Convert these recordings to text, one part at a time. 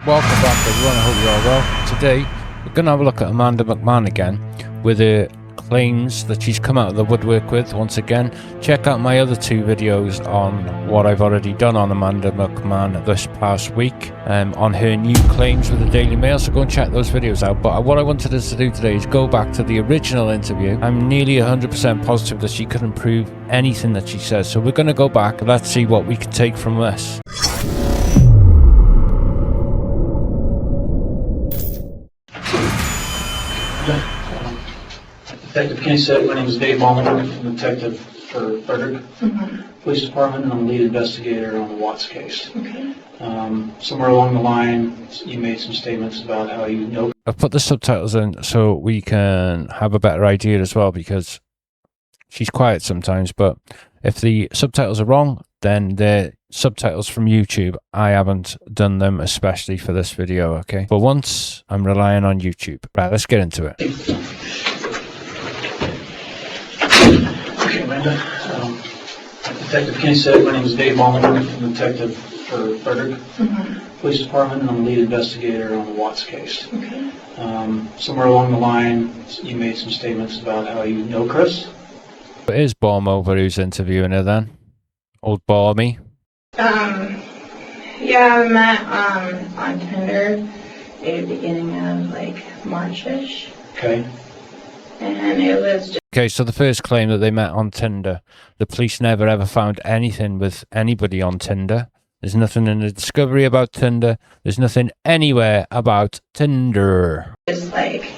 Welcome back everyone, I hope you're all well. Today we're going to have a look at Amanda Mcmahon again with the claims that she's come out of the woodwork with once again. Check out my other two videos on what I've already done on Amanda Mcmahon this past week on her new claims with the Daily Mail, so go and check those videos out. But what I wanted us to do today is go back to the original interview. I'm nearly 100% positive that she couldn't prove anything that she says, so we're going to go back and let's see what we can take from this. Detective Kenny said, my name is Dave Ballmer. I'm a detective for Frederick Police Department, and I'm the lead investigator on the Watts case. Okay. Somewhere along the line, you made some statements about how you know. I've put the subtitles in so we can have a better idea as well, because she's quiet sometimes, but if the subtitles are wrong, then they're subtitles from YouTube. I haven't done them especially for this video, okay? But once I'm relying on YouTube. Right, let's get into it. Okay, Amanda. Detective Kenny said, my name is Dave Ballmer. I'm a detective for Frederick Police Department, and I'm the lead investigator on the Watts case. Okay. Somewhere along the line, you made some statements about how you know Chris. But it is Balmover who's interviewing her then. Old Balmy. Yeah, I met on Tinder at the beginning of like March-ish, Okay. and it was just Okay, so the first claim that they met on Tinder, the police never ever found anything with anybody on Tinder. There's nothing in the discovery about Tinder. There's nothing anywhere about Tinder. like,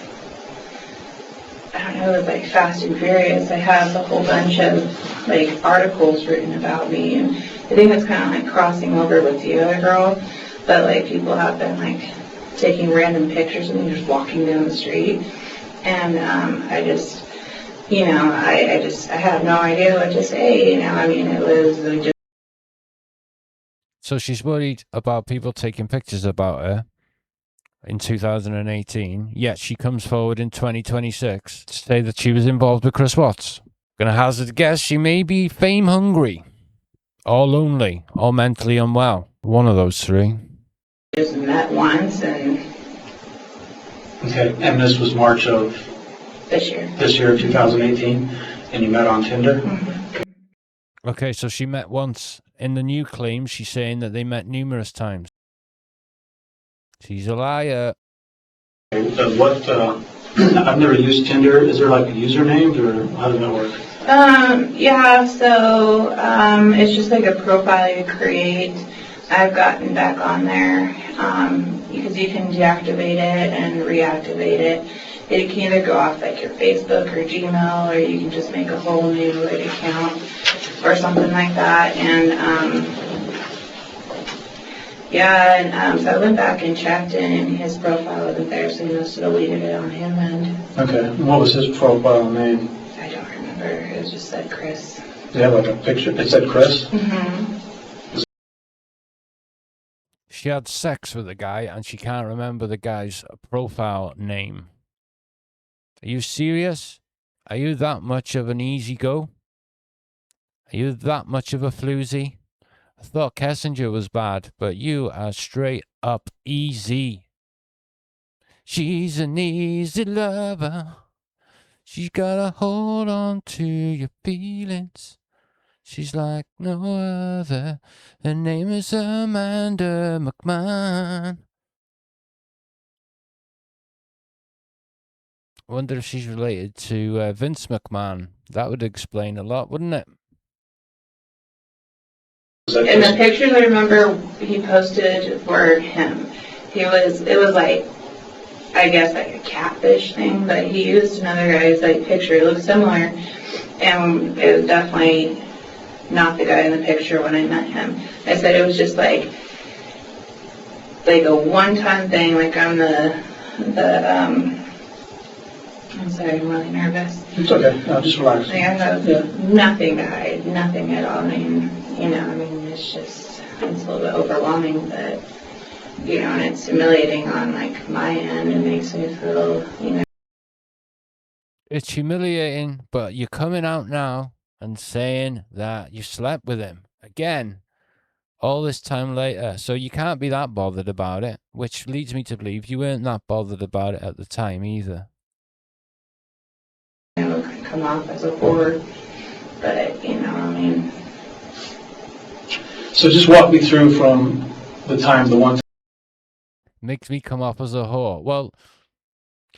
I don't know, it was like Fast and Furious. I have a whole bunch of like articles written about me, and I think it's kind of like crossing over with the other girl, but like people have been like taking random pictures of me just walking down the street, and I just, you know, I have no idea what to say, you know. I mean, it was just. So she's worried about people taking pictures about her in 2018, yet she comes forward in 2026 to say that she was involved with Chris Watts. Gonna hazard a guess, she may be fame hungry, or lonely, or mentally unwell. One of those three. Just met once, and Okay, and this was March of this year. 2018, and you met on Tinder? Okay, so she met once. In the new claim, she's saying that they met numerous times. She's a liar. I've never used Tinder. Is there like a username, or how does that work? Yeah, so it's just like a profile you create. I've gotten back on there because you can deactivate it and reactivate it. It can either go off like your Facebook or Gmail, or you can just make a whole new like account or something like that. And so I went back and checked, and his profile wasn't there, so he must have deleted it on him. And Okay, and what was his profile name? I don't remember. It was just said Chris. Do you have like a picture? It said Chris? She had sex with a guy and she can't remember the guy's profile name. Are you serious? Are you that much of an easy go? Are you that much of a floozy? I thought Kessinger was bad, but you are straight up easy. She's an easy lover. She's got a hold on to your feelings. She's like no other. Her name is Amanda Mcmahon. I wonder if she's related to Vince McMahon. That would explain a lot, wouldn't it? And the pictures I remember he posted were him. It was like, I guess like a catfish thing, but he used another guy's like picture. It looked similar, and it was definitely not the guy in the picture when I met him. I said it was just like a one-time thing. Like I'm I'm sorry, I'm really nervous. It's okay, no, just relax. Like I have nothing to hide, nothing at all. I mean, you know, it's a little bit overwhelming, but, you know, and it's humiliating on, like, my end. It makes me feel, you know. It's humiliating, but you're coming out now and saying that you slept with him. Again, all this time later. So you can't be that bothered about it, which leads me to believe you weren't that bothered about it at the time either. It could come off as a whore, but, you know, I mean, So just walk me through from the one time. Makes me come off as a whore. Well,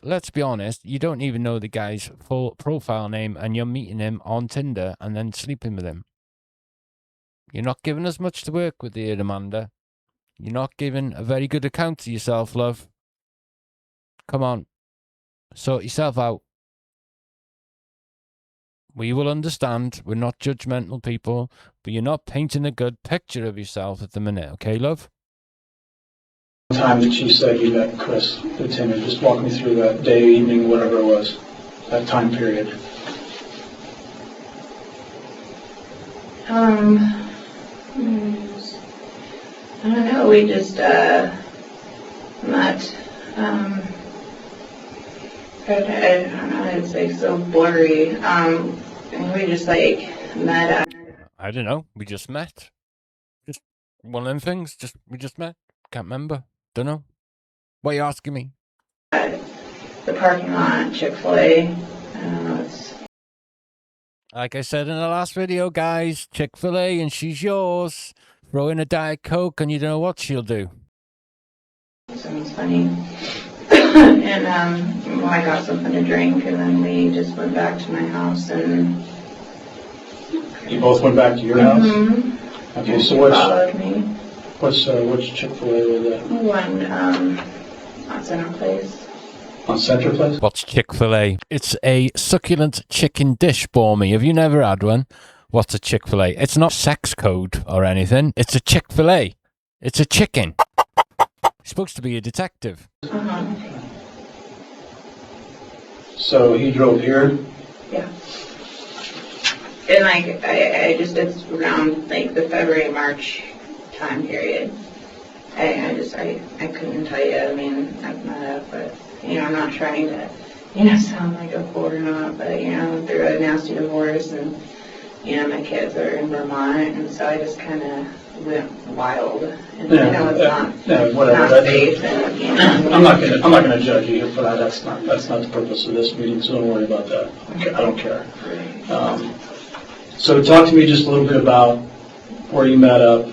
let's be honest, you don't even know the guy's full profile name and you're meeting him on Tinder and then sleeping with him. You're not giving us much to work with here, Amanda. You're not giving a very good account of yourself, love. Come on. Sort yourself out. We will understand. We're not judgmental people, but you're not painting a good picture of yourself at the minute, okay, love? Time that you said you met Chris at Tinder, just walk me through that day, evening, whatever it was, that time period. I don't know, we just, met, I don't know, it's like so blurry, and we just like met. I don't know. We just met. Just one of them things. We just met. Can't remember. Don't know. What are you asking me? At the parking lot, Chick-fil-A. I don't know, it's... Like I said in the last video, guys, Chick-fil-A and she's yours. Throw in a Diet Coke and you don't know what she'll do. Sounds funny. And, well, I got something to drink, and then we just went back to my house, and... You both went back to your house? Mm-hmm. Okay, so Followed me. what's Chick-fil-A with that? One, on Center Place. On Center Place? What's Chick-fil-A? It's a succulent chicken dish for me. Have you never had one? What's a Chick-fil-A? It's not sex code or anything. It's a Chick-fil-A. It's a chicken. You're supposed to be a detective. Uh-huh. So he drove here? Yeah. And like, I just, it's around like the February, March time period. I couldn't tell you, I mean, I'm not up, but, you know, I'm not trying to, you know, sound like a whore or not, but, you know, through a nasty divorce, and, you know, my kids are in Vermont, and so I just kind of went wild, and, Yeah, you know, it's whatever. not safe, and, you know. I'm not gonna judge you for that. That's not the purpose of this meeting, so don't worry about that. I don't care. So talk to me just a little bit about where you met up.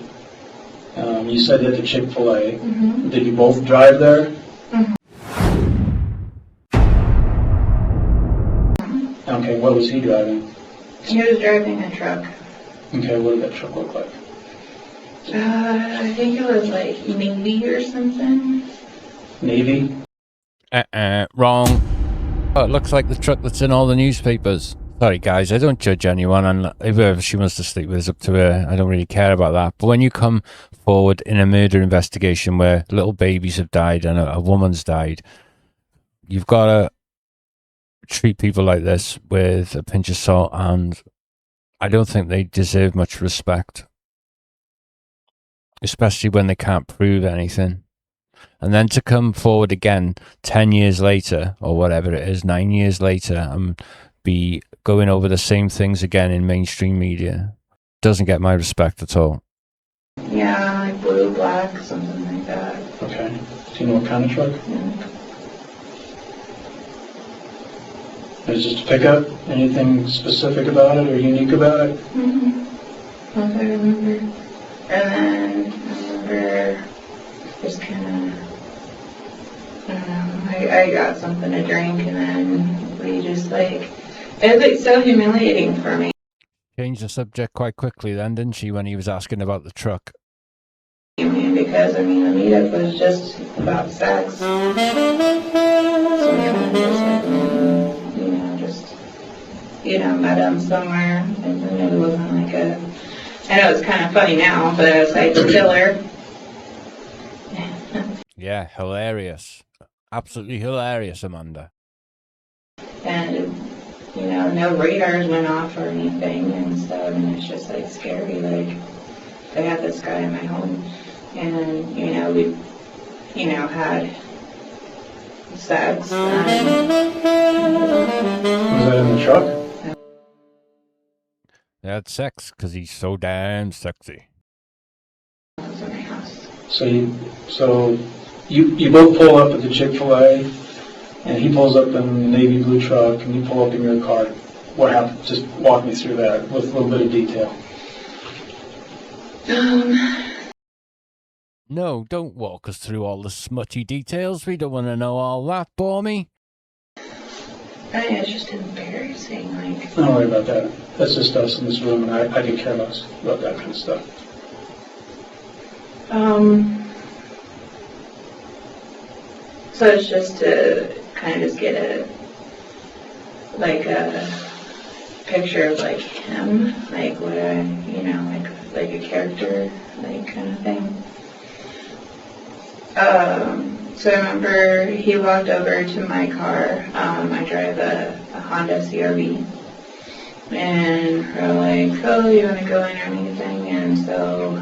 You said at the Chick-fil-A. Mm-hmm. Did you both drive there? Mm-hmm. Okay, what was he driving? He was driving a truck. Okay, what did that truck look like? I think it was like Navy or something. Navy? Wrong. Oh, it looks like the truck that's in all the newspapers. Sorry, guys, I don't judge anyone, and if she wants to sleep with us, up to her. I don't really care about that. But when you come forward in a murder investigation where little babies have died and a woman's died, you've got to treat people like this with a pinch of salt, and I don't think they deserve much respect, especially when they can't prove anything. And then to come forward again 10 years later, or whatever it is, 9 years later, and be going over the same things again in mainstream media doesn't get my respect at all. Yeah, like blue, black, something like that. Okay. Do you know what kind of truck? Yeah. Is it just a pickup? Anything specific about it or unique about it? Mm-hmm. If I remember. And then I remember just kind of, I don't know, I got something to drink, and then we just like, it was like so humiliating for me. Changed the subject quite quickly then, didn't she, when he was asking about the truck? Because, I mean, the meetup was just about sex. So we kind of just like, you know, met him somewhere, and then it wasn't like a, I know it's kind of funny now, but it was like killer. Yeah, hilarious. Absolutely hilarious, Amanda. And, you know, no radars went off or anything, and so, I mean, it's just like scary, like, I had this guy in my home, and, you know, we, you know, had sex. Was that in the truck? They had sex because he's so damn sexy. So you both pull up at the Chick-fil-A, and he pulls up in the navy blue truck, and you pull up in your car. What happened? Just walk me through that with a little bit of detail. No, don't walk us through all the smutty details. We don't want to know all that, bore me. It's just embarrassing, like. Don't worry about that. That's just us in this room, and I could care less about that kind of stuff. So it's just to kind of just get a picture of like him, like what like a character, like kind of thing. So I remember he walked over to my car. I drive a Honda CRV. And we're like, oh, you want to go in or anything? And so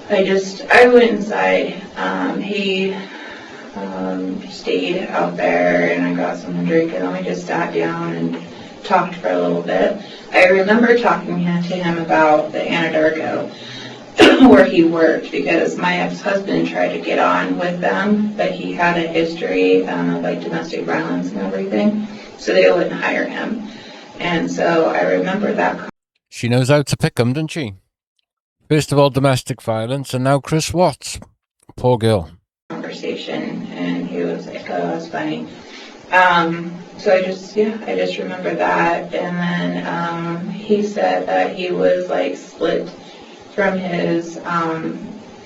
I went inside. He stayed out there, and I got something to drink, and then we just sat down and talked for a little bit. I remember talking to him about the Anadarko, where he worked, because my ex-husband tried to get on with them, but he had a history of like domestic violence and everything, so they wouldn't hire him. And so I remember that. She knows how to pick 'em, doesn't she? First of all, domestic violence, and now Chris Watts. Poor girl. Conversation, and he was like, oh, that's funny. So I just remember that. And then he said that he was like split from his,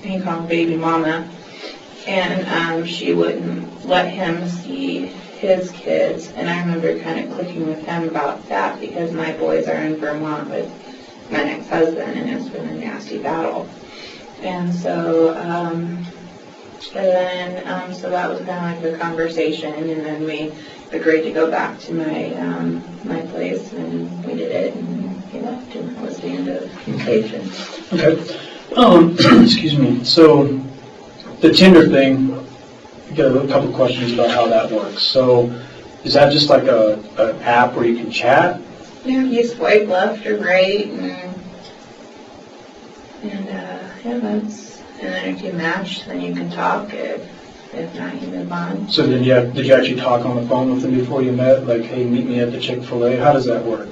he called baby mama, and she wouldn't let him see his kids. And I remember kind of clicking with him about that, because my boys are in Vermont with my ex-husband, and it's been a nasty battle. And so, so that was kind of like the conversation, and then we agreed to go back to my my place, and we did it, and he left, and that was the end of communication. Okay. Excuse me. So the Tinder thing, I got a couple questions about how that works. So is that just like an app where you can chat? Yeah, you swipe left or right, and then if you match, then you can talk. If not, you move on. So did you actually talk on the phone with him before you met? Like, hey, meet me at the Chick-fil-A. How does that work?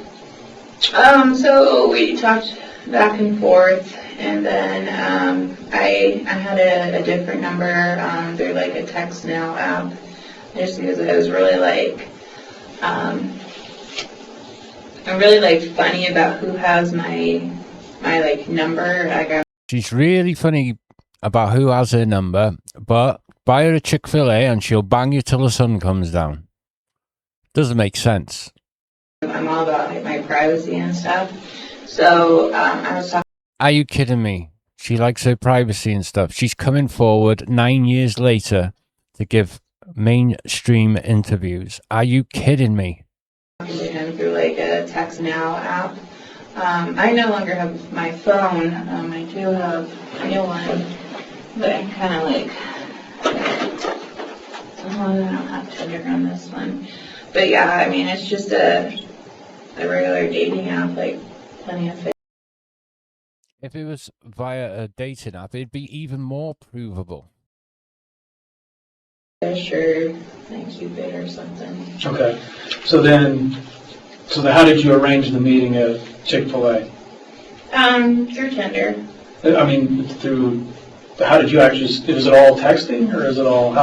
So we talked back and forth, and then I had a different number through like a text now app, just because it was really like I'm really like funny about who has my like number. She's really funny about who has her number, but buy her a Chick-fil-A and she'll bang you till the sun comes down. Doesn't make sense. I'm all about like my privacy and stuff. So I was talking. Are you kidding me? She likes her privacy and stuff. She's coming forward 9 years later to give mainstream interviews. Are you kidding me? Talking to him through like a text now app. I no longer have my phone. I do have a new one, but I'm kind of like, I don't have Tinder on this one. But yeah, I mean, it's just a regular dating app, like plenty of. If it was via a dating app, it'd be even more provable. Sure, like Cupid or something. Okay. So how did you arrange the meeting at Chick-fil-A? Through Tinder. I mean, how did you actually, is it all texting, or is it all,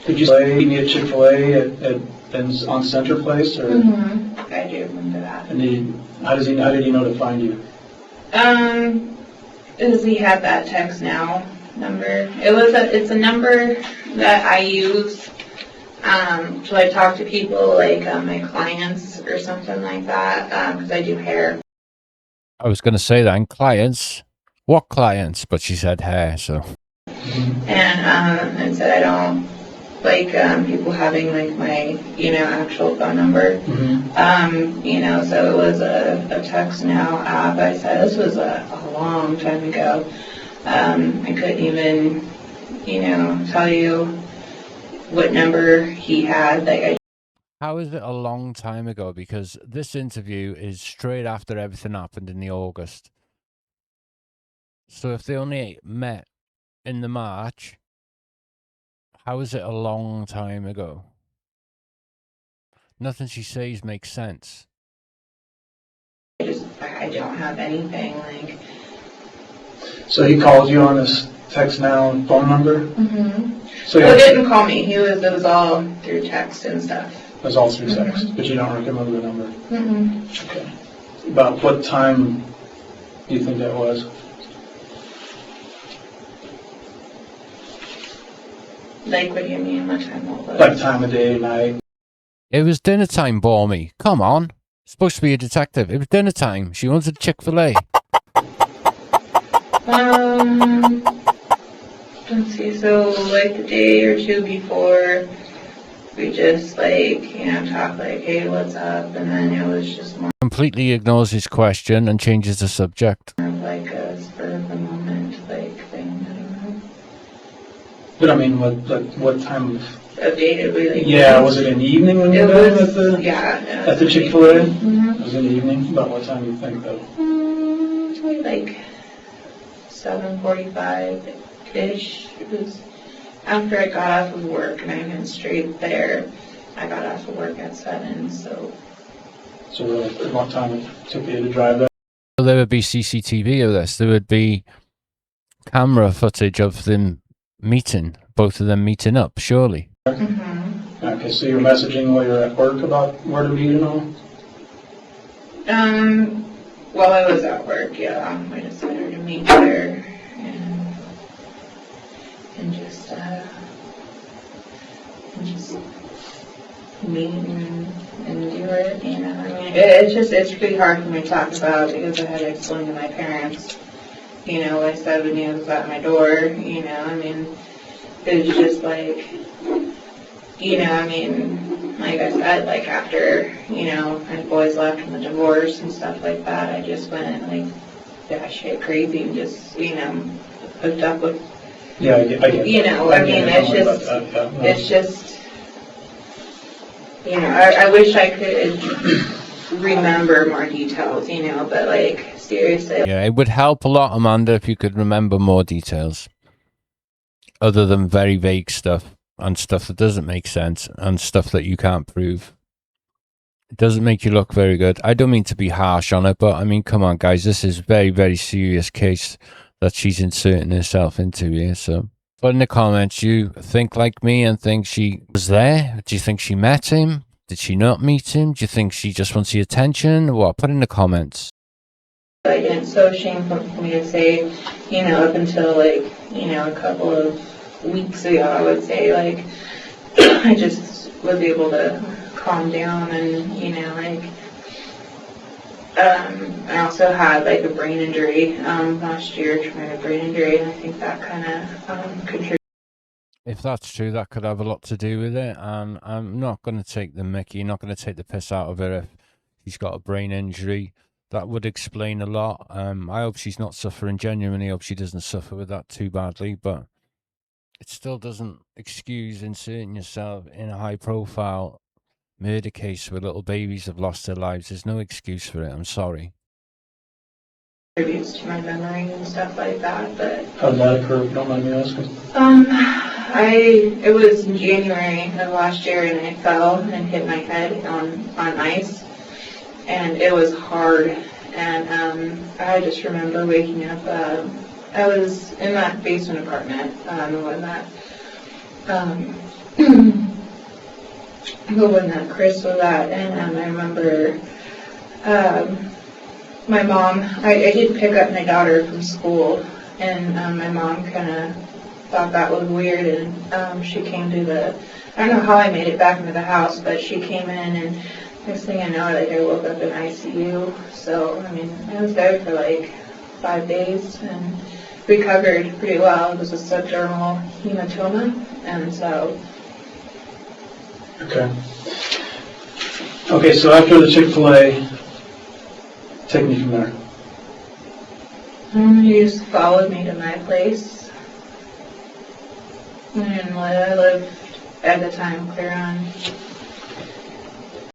did you meet me at Chick-fil-A on Center Place, or? Mm-hmm. I do remember that. And how did he know to find you? Because he had that text now number. It's a number that I use to like talk to people, like my clients or something like that, because I do hair. I was going to say that. And clients? What clients? But she said hair, so. And said I don't like people having like my, actual phone number. Mm-hmm. So it was a text now app. I said this was a long time ago. I couldn't even, tell you what number he had. How is it a long time ago? Because this interview is straight after everything happened in the August. So if they only met in the March. How is it a long time ago? Nothing she says makes sense. I don't have anything, like... So he called you on this text now phone number? Mm-hmm. So Well, he didn't call me. It was all through text and stuff. it was all through text, but you don't remember the number? Mm-hmm. Okay. About what time do you think that was? Like, what do you mean? What time was it? Like time of day, night? It was dinner time, Balmy. Come on. Supposed to be a detective. It was dinner time. She wanted Chick-fil-A. Let's see, so like the day or two before, we just like, talk like, hey, what's up? And then it was just more Completely ignores his question and changes the subject. of like a spur of the moment, like thing, I don't know. But I mean, what time Of day did we like? Yeah, was it in the evening when you It were was, at the Chick-fil-A? Mm-hmm. It was in the evening? About what time do you think, though? Maybe like 7:45-ish. It was after I got off of work, and I went straight there. I got off of work at 7, so... So really, what time it took you to drive there? So there would be CCTV of this. There would be camera footage of them meeting, both of them meeting up, surely. Mm-hmm. Okay, so you're messaging while you're at work about where to meet and all? While I was at work, yeah, I decided to meet there and just meet and do it, I mean, it's pretty hard for me to talk about because I had to explain to my parents, what I said when he was at my door, I mean, it was just like, I mean, like I said, like after, my boys left from the divorce and stuff like that, I just went like shit crazy and just, hooked up with, Yeah, I get I mean, it's just, I wish I could remember more details, but like, seriously. Yeah, it would help a lot, Amanda, if you could remember more details. Other than very vague stuff and stuff that doesn't make sense and stuff that you can't prove. It doesn't make you look very good. I don't mean to be harsh on it, but I mean, come on, guys. This is a very, very serious case that she's inserting herself into here. So put in the comments, you think like me and think she was there? Do you think she met him? Did she not meet him? Do you think she just wants the attention? What? Put in the comments. Like, it's so shameful for me to say, up until like, a couple of weeks ago, I would say, like, I just was able to calm down and, I also had like a brain injury last year, traumatic brain injury, and I think that kind of contributed. If that's true, that could have a lot to do with it. And I'm not going to take the mickey, not going to take the piss out of her if she's got a brain injury. That would explain a lot. I hope she's not suffering. Genuinely hope she doesn't suffer with that too badly. But it still doesn't excuse inserting yourself in a high-profile murder case where little babies have lost their lives. There's no excuse for it. I'm sorry. Contributes to my memory and stuff like that, but... How did that occur, if you don't mind me asking? It was in January of last year, and I fell and hit my head on ice, and it was hard, and I just remember waking up, I was in that basement apartment, when that Chris was at, and I remember, my mom, I did pick up my daughter from school, and my mom kind of thought that was weird, and she came to I don't know how I made it back into the house, but she came in, and next thing I know, like, I woke up in ICU. So, I mean, I was there for like 5 days and recovered pretty well. It was a subdermal hematoma, and so... Okay, so after the Chick-fil-A, take me from there. He just followed me to my place. And I lived at the time clear on.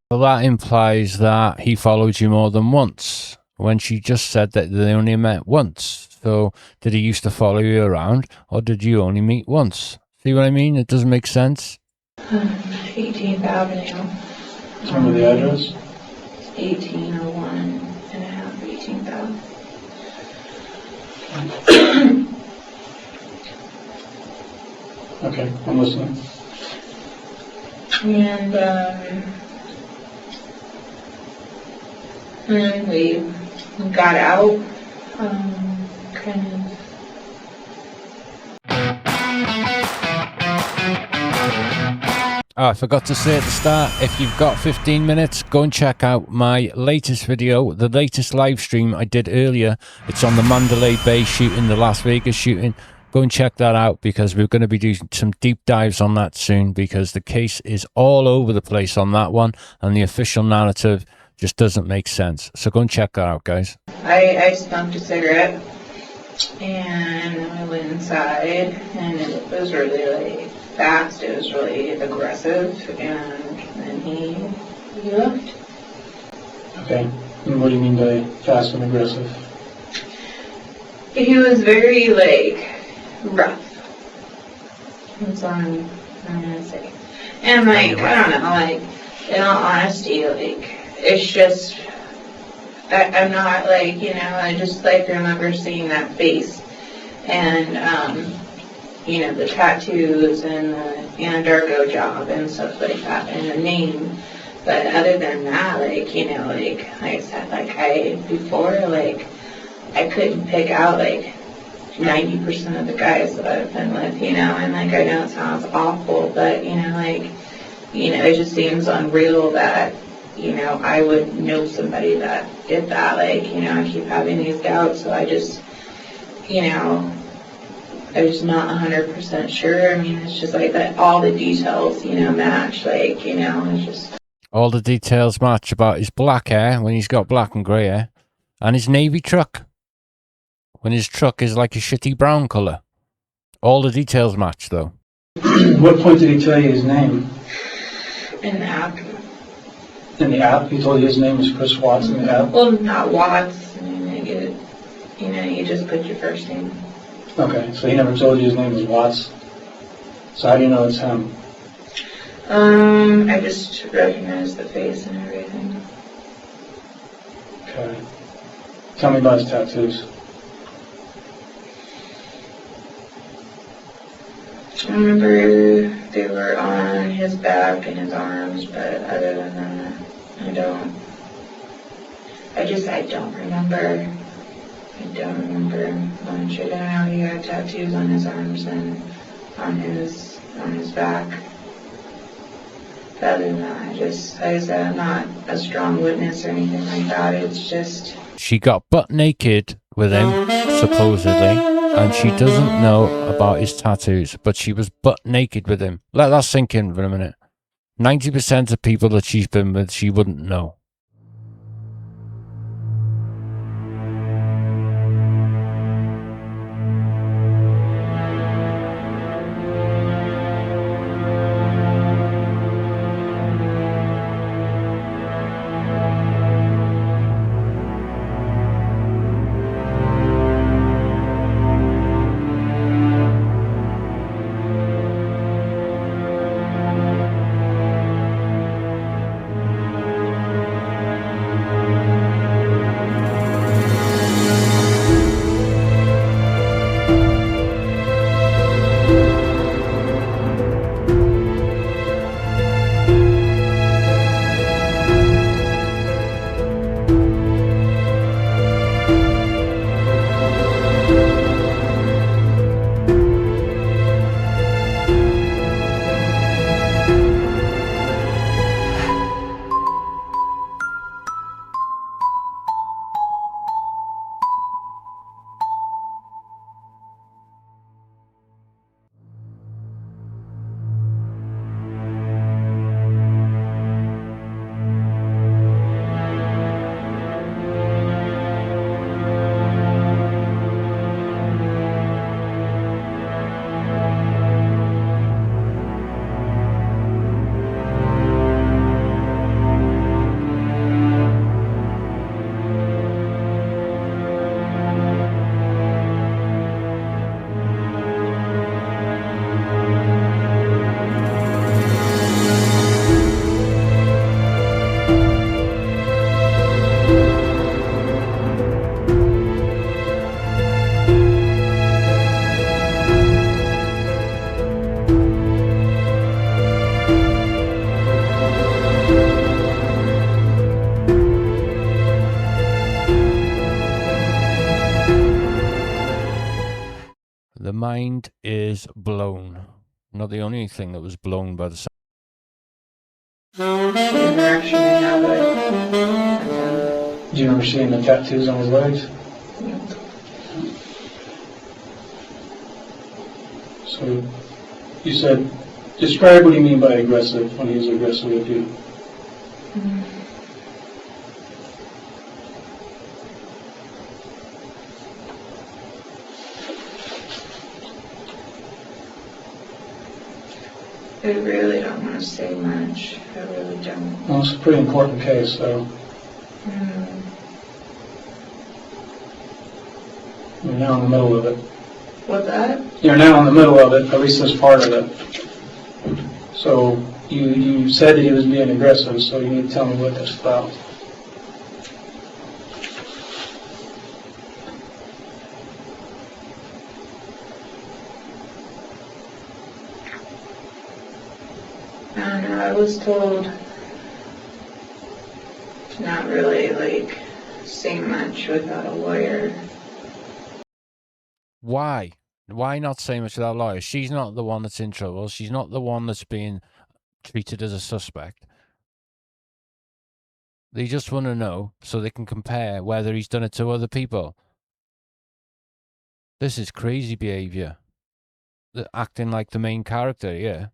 Well, that implies that he followed you more than once, when she just said that they only met once. So did he used to follow you around, or did you only meet once? See what I mean? It doesn't make sense. 18th Avenue. Remember the address? 1801 and a half 18th Avenue. Okay, I'm listening. And then we got out, kind of. Oh, I forgot to say at the start, if you've got 15 minutes, go and check out my latest video, the latest live stream I did earlier. It's on the Mandalay Bay shooting, the Las Vegas shooting. Go and check that out, because we're going to be doing some deep dives on that soon, because the case is all over the place on that one, and the official narrative just doesn't make sense. So go and check that out, guys. I smoked a cigarette, and I went inside, and it was really, like, fast. It was really aggressive, and then he left. Okay, and what do you mean by fast and aggressive? He was very, like, rough. That's all I'm gonna say. And, like, I don't know, like, in all honesty, like, it's just, I'm not, like, you know, I just, like, remember seeing that face, and, you know, the tattoos and the Anadarko job and stuff like that, and the name. But other than that, like, you know, like I said, like, before, like, I couldn't pick out, like, 90% of the guys that I've been with, you know, and, like, I know it sounds awful, but, you know, like, you know, it just seems unreal that, you know, I would know somebody that did that. Like, you know, I keep having these doubts, so I just, you know, I'm just not 100% sure. I mean, it's just like that all the details, you know, match, like, you know, it's just... All the details match about his black hair, when he's got black and grey hair, and his navy truck, when his truck is like a shitty brown colour. All the details match, though. What point did he tell you his name? In the app. In the app? He told you his name was Chris Watts in the app? Well, not Watts. I mean, they get it, you know, you just put your first name. Okay, so he never told you his name was Watts? So how do you know it's him? I just recognize the face and everything. Okay. Tell me about his tattoos. I remember they were on his back and his arms, but other than that, I don't remember. I don't remember much. I don't know, he had tattoos on his arms and on his back. But other than that, like I said, I'm not a strong witness or anything like that. It's just... She got butt naked with him, supposedly, and she doesn't know about his tattoos, but she was butt naked with him. Let that sink in for a minute. 90% of people that she's been with, she wouldn't know. mind is blown. Not the only thing that was blown by the interaction I have with Do you remember seeing the tattoos on his legs? So, you said, describe what you mean by aggressive, when he was aggressive with you. I really don't want to say much. I really don't. Well, it's a pretty important case, so you're now in the middle of it. What's that? You're now in the middle of it, at least this part of it. So, you said that he was being aggressive, so you need to tell me what that's about. I don't know. I was told to not really, like, say much without a lawyer. Why? Why not say much without a lawyer? She's not the one that's in trouble. She's not the one that's being treated as a suspect. They just want to know so they can compare whether he's done it to other people. This is crazy behavior. They're acting like the main character, yeah.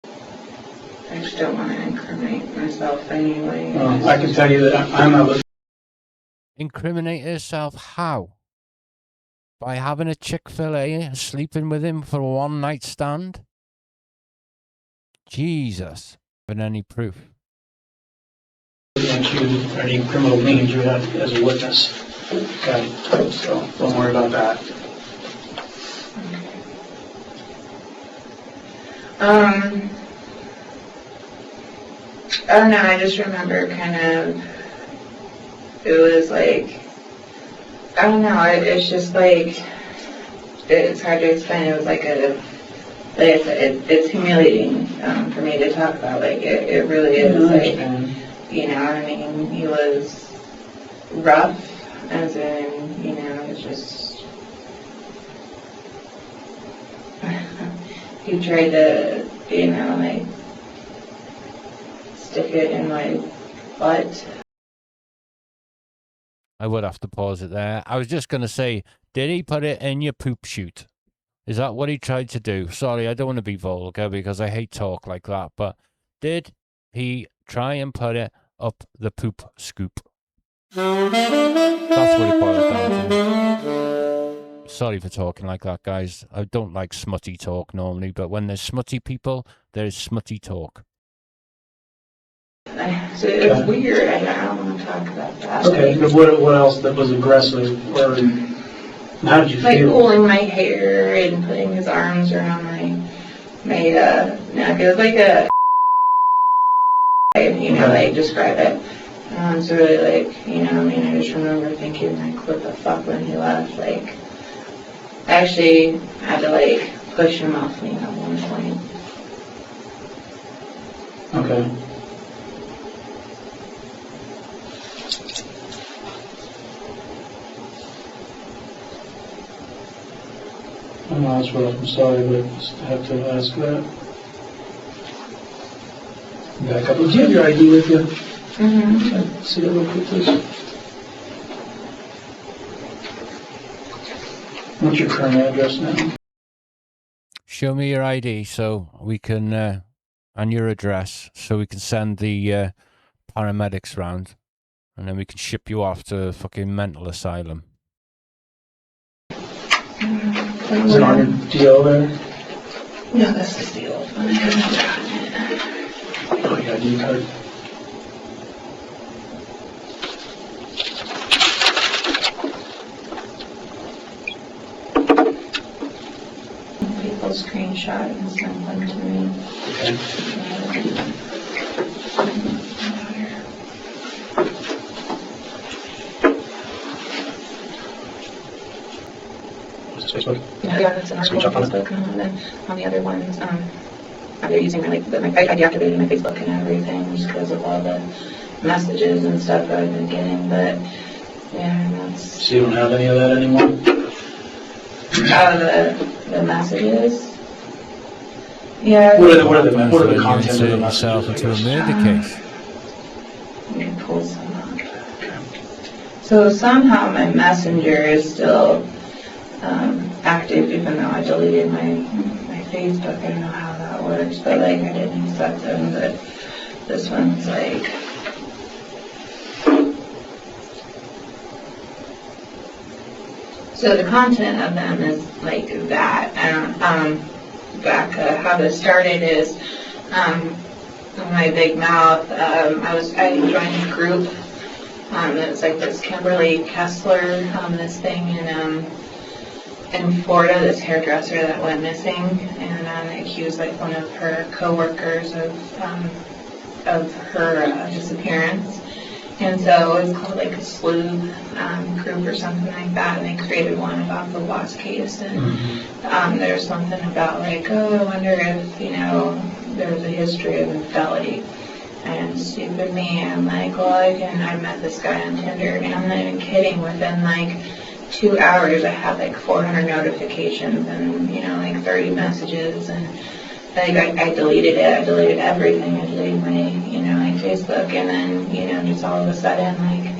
I just don't want to incriminate myself anyway. I can tell you that I'm not looking. Incriminate herself how? By having a Chick-fil-A, sleeping with him for a one-night stand? Jesus. But any proof? Against you, any criminal means you have as a witness. Okay, so don't worry about that. I don't know, I just remember kind of, it was like, I don't know, it's just like, it's hard to explain. It was like like I said, it's humiliating for me to talk about. Like, it really is. Like, you know what I mean? He was rough, as in, you know, it's just, he tried to, you know, like, stick it in my butt. I would have to pause it there. I was just going to say, did he put it in your poop chute? Is that what he tried to do? Sorry, I don't want to be vulgar because I hate talk like that, but did he try and put it up the poop scoop? That's what it boils down to. Sorry for talking like that, guys. I don't like smutty talk normally, but when there's smutty people, there's smutty talk. So it's weird. I don't want to talk about that. Okay, but what else that was aggressive, or how did you like feel? pulling my hair and putting his arms around my neck. It was like a, you know, like describe it. It's really like, you know, I mean, I just remember thinking like, what the fuck when he left. Like, I actually had to like push him off me at one point. Okay. I know that's rough, I'm sorry, but I just have to ask that. Back up. Do you have your ID with you? Mm-hmm. Can I see that real quick, please? What's your current address now? Show me your ID so we can, and your address, so we can send the paramedics round, and then we can ship you off to a fucking mental asylum. Is it on your DL there? No, this is the old one. I haven't gotten it. Oh, your ID card. People screenshot and send them to me. Okay. Facebook? Yeah, it's an article on Facebook, and then on the other ones, they're using I deactivated my Facebook and everything just because of all the messages and stuff I've been getting, but yeah, that's... So you don't have any of that anymore? The messages. Yeah. What are the When content you of the insert yourself messages? into a murder case. Let me pull some up. So somehow my messenger is still active, even though I deleted my Facebook. I don't know how that works, but like I didn't accept them. But this one's like. So the content of them is like that. How this started is my big mouth. I joined a group. It was like this Kimberly Kessler, this thing in Florida, this hairdresser that went missing, and accused like one of her coworkers of her disappearance. And so it was called like a sleuth group or something like that, and they created one about the lost case. And there's something about like, oh, I wonder if, there's a history of infidelity. And stupid me, I'm like, well, I met this guy on Tinder, and I'm not even kidding, within like 2 hours I had like 400 notifications and, like 30 messages, and like I deleted it. I deleted everything. I deleted my, like Facebook, and then, just all of a sudden, like,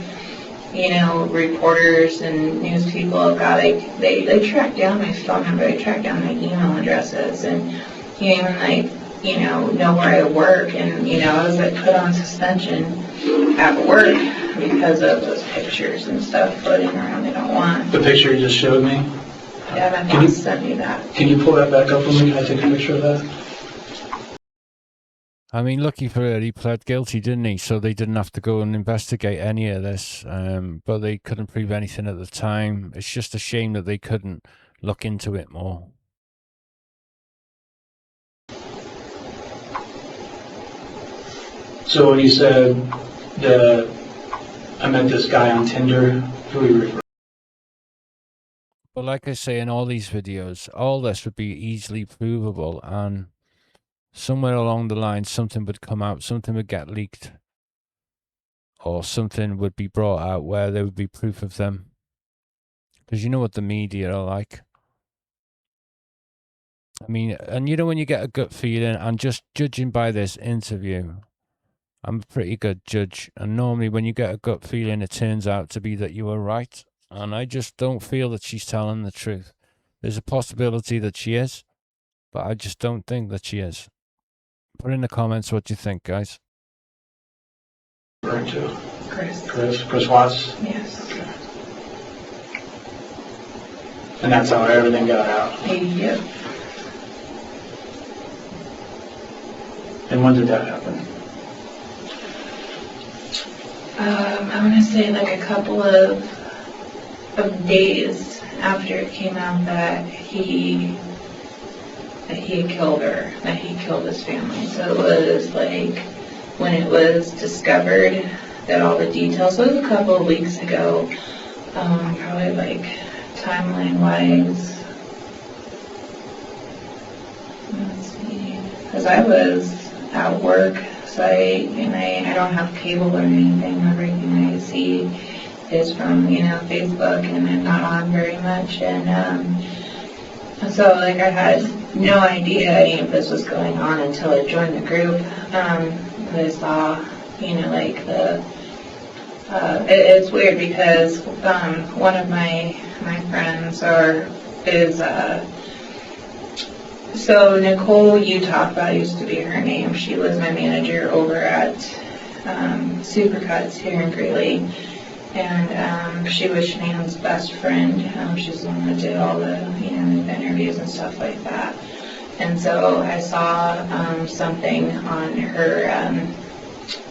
reporters and news people got like, they tracked down my phone number, they tracked down my email addresses, and even like, know where I work, and, I was like put on suspension at work because of those pictures and stuff floating around they don't want. The picture you just showed me? Yeah, my boss sent me that. Can you pull that back up for me? Can I take a picture of that? I mean, lucky for her, he pled guilty, didn't he? So they didn't have to go and investigate any of this. But they couldn't prove anything at the time. It's just a shame that they couldn't look into it more. So when you said I met this guy on Tinder, who you refer? But like I say in all these videos, all this would be easily provable, and somewhere along the line something would come out, something would get leaked, or something would be brought out where there would be proof of them. Because you know what the media are like. I mean, and when you get a gut feeling, and just judging by this interview, I'm a pretty good judge, and normally when you get a gut feeling, it turns out to be that you were right, and I just don't feel that she's telling the truth. There's a possibility that she is, but I just don't think that she is. Put in the comments what you think, guys. Referring to? Chris. Chris Watts? Yes. Okay. And that's how everything got out. Yep. And when did that happen? I want to say like a couple of days after it came out that he had killed her, that he killed his family. So it was like when it was discovered that all the details, so it was a couple of weeks ago, probably like timeline wise. Let's see, because I was at work, so I don't have cable or anything. Everything I see is from, Facebook, and I'm not on very much. And so like I had no idea any of this was going on until I joined the group. I saw, like it's weird because one of my friends so Nicole, you talked about, used to be her name. She was my manager over at Supercuts here in Greeley, and she was Shanann's best friend. She's the one that did all the the interviews and stuff like that. And so I saw something on her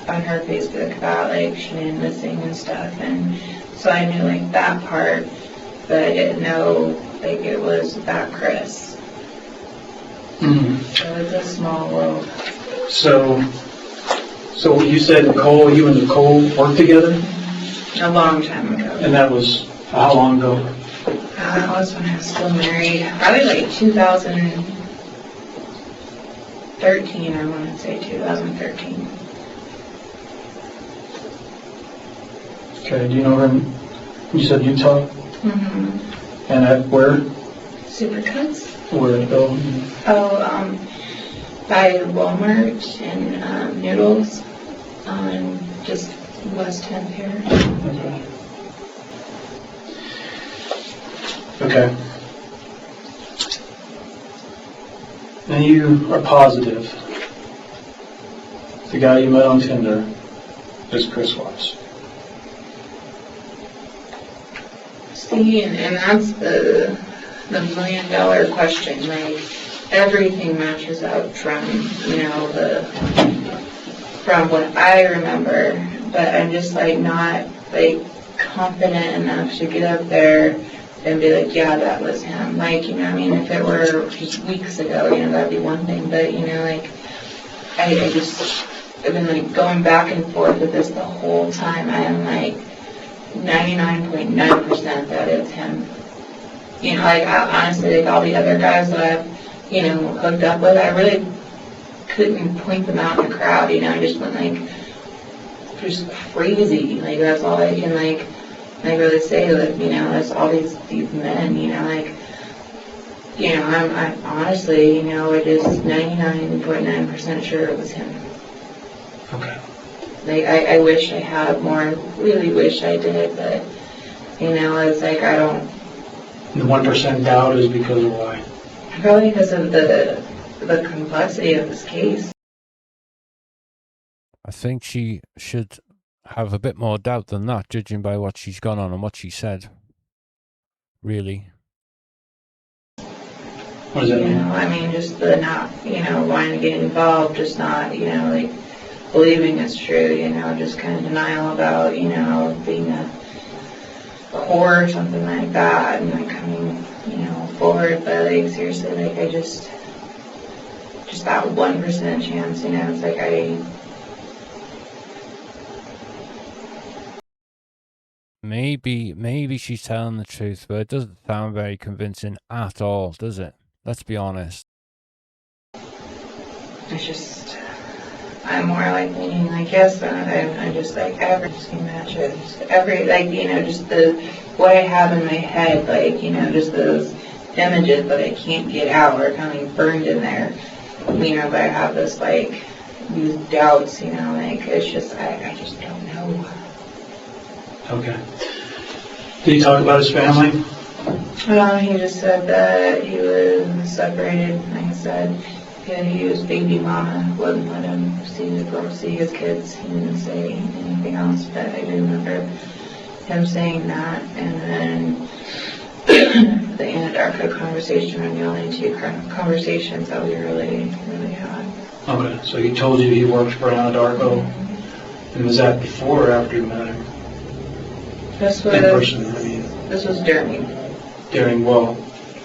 Facebook about like Shanann missing and stuff, and so I knew like that part, but I didn't know like it was about Chris. So it's a small world. So you said Nicole, you and Nicole worked together? A long time ago. And that was how long ago? That was when I was still married. Probably like 2013, I want to say 2013. Okay, do you know her? You said Utah? Mm-hmm. And at where? Supercuts? Where it go? Oh, by Walmart and Noodles on just West 10th here. Okay. Now you are positive the guy you met on Tinder is Chris Watts. See, and that's the $1 million question. Like, everything matches up from, from what I remember, but I'm just like not like confident enough to get up there and be like, yeah, that was him. Like, I mean, if it were just weeks ago, that'd be one thing, but like, I've been like going back and forth with this the whole time. I am like 99.9% that it's him. Like, I honestly, like all the other guys that I've, hooked up with, I really couldn't point them out in the crowd, I just went like, just crazy. Like, that's all I can like really say, like, that's all these men, like, I'm honestly, we're just 99.9% sure it was him. Okay. Like, I wish I had more, really wish I did, but, it's like, I don't. The 1% doubt is because of why? Probably because of the complexity of this case. I think she should have a bit more doubt than that, judging by what she's gone on and what she said. Really. What does that mean? I mean, just the not, wanting to get involved, just not, like, believing it's true, just kind of denial about, being a whore or something like that, and like coming, forward, but like seriously, like I just that 1% chance, it's like Maybe she's telling the truth, but it doesn't sound very convincing at all, does it? Let's be honest. It's just, I'm more like leaning like yes, and I just like every matches, every like just the what I have in my head, like just those images that I can't get out are kind of burned in there, but I have this like these doubts, like it's just I just don't know. Okay. Did he talk about his family? He just said that he was separated. Like I said, he was baby mama, wouldn't let him see his kids. He didn't say anything else, but I do remember him saying that. And then the Anadarko conversation were the only two conversations that we really had. Okay, so he told you he worked for Anadarko, and was that before or after you met him? This In person, I mean. This was during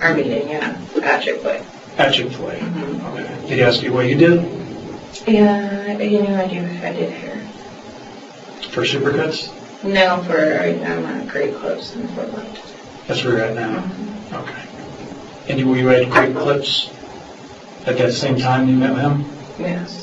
our meeting, yeah, at Chick-fil-A. At Chick-fil-A. Mm-hmm. Okay. Did he ask you what you did? Yeah, I did hair. For Supercuts? No, I'm on Great Clips in Portland. That's where you're at now? Mm-hmm. Okay. And were you at Great Clips at that same time you met him? Yes.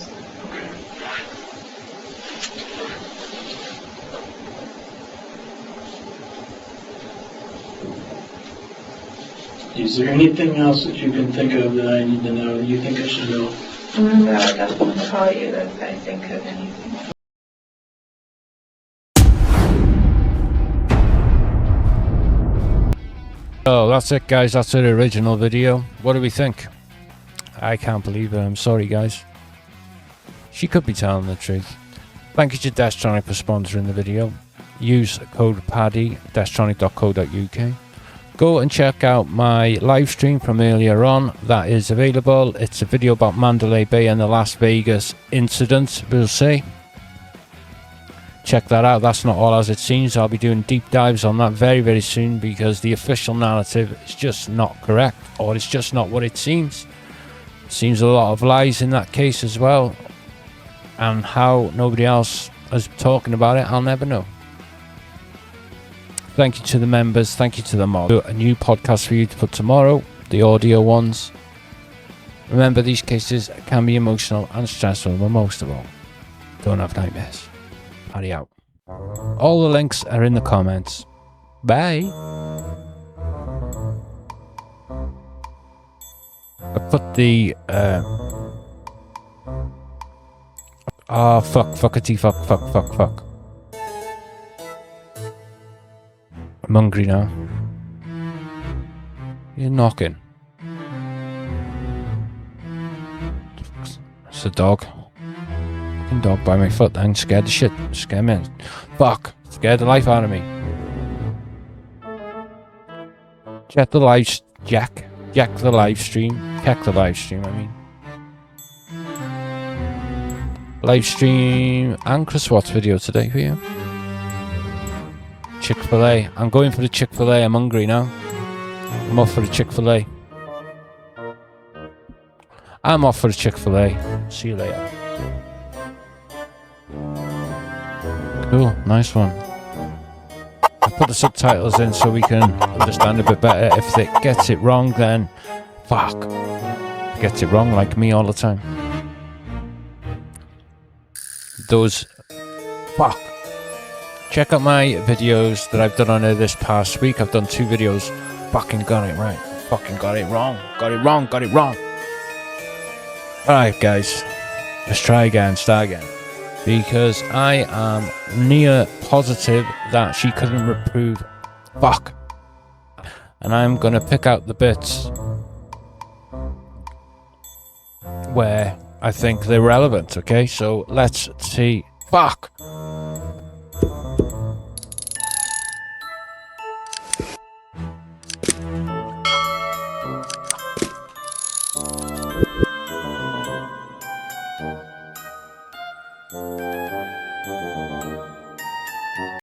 Is there anything else that you can think of that I need to know, that you think I should know? I'll definitely call you if I think of anything. Oh, that's it, guys. That's the original video. What do we think? I can't believe it. I'm sorry, guys. She could be telling the truth. Thank you to DESKTRONIC for sponsoring the video. Use code PADDY, desk-tronic.co.uk. Go and check out my live stream from earlier on. That is available. It's a video about Mandalay Bay and the Las Vegas incident, we'll say. Check that out. That's not all as it seems. I'll be doing deep dives on that very, very soon, because the official narrative is just not correct, or it's just not what it seems. Seems a lot of lies in that case as well, and how nobody else is talking about it, I'll never know. Thank you to the members, thank you to the mod. A new podcast for you to put tomorrow, the audio ones. Remember, these cases can be emotional and stressful, but most of all, don't have nightmares. Paddy out. All the links are in the comments. Bye. I put the, oh, fuckity, fuck. I'm hungry now. You're knocking. It's a dog. Fucking dog by my foot. I'm scared the shit. Scare me. Fuck. Scared the life out of me. Jack the live stream. Check the live stream, I mean. Live stream and Chris Watts video today for you. Chick-fil-A. I'm going for the Chick-fil-A. I'm hungry now. I'm off for the Chick-fil-A. I'm off for the Chick-fil-A. See you later. Cool. Nice one. I put the subtitles in so we can understand a bit better. If it gets it wrong, then fuck. It gets it wrong like me all the time. Those fuck. Check out my videos that I've done on it this past week. I've done 2 videos. Fucking got it right. Fucking got it wrong. Got it wrong. Alright guys. Let's try again. Start again. Because I am near positive that she couldn't reprove fuck. And I'm gonna pick out the bits where I think they're relevant, okay? So let's see. Fuck!